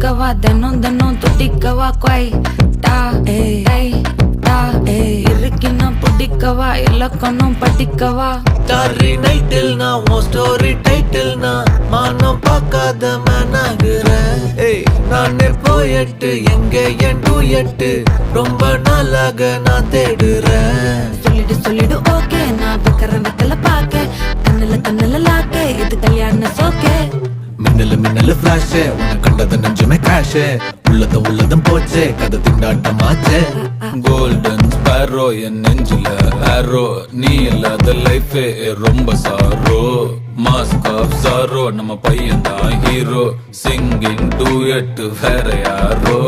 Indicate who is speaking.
Speaker 1: தொட்டுக்கவா தினம் தினம் தொட்டிக்கவா கொய் டா ஏய் டா இருக்கினா பிடிக்கவா இலக்கணம் படிக்கவா
Speaker 2: டாரி நைட்டில் நான் உன் ஸ்டோரி டைட்டில் நான் மானம் பார்க்காத மேனாகிறேன். நானே போயட்டு எங்க என் டூயட்டு ரொம்ப நாளாக நான் தேடுறேன்.
Speaker 1: சொல்லிடு ஓகே நான் வைக்கல பாக்க கண்ணுல லாக்க இது கல்யாண சோக்கே
Speaker 2: மின்னலு ஃபிளாஷ் உன்னை கண்டது நெஞ்சுமே கிராஷ் உள்ளதும் போச்சே கதை திண்டாட்டமாச்சே. கோல்டன் ஸ்பேரோ என் நெஞ்சில ஆரோ நீ இல்லாத லைஃபே ரொம்ப சாரோ. மாஸ்க் ஆஃப் சாரோ நம்ம பையன் தான் ஹீரோ சிங்கிங் டூயட் வேற யாரோ.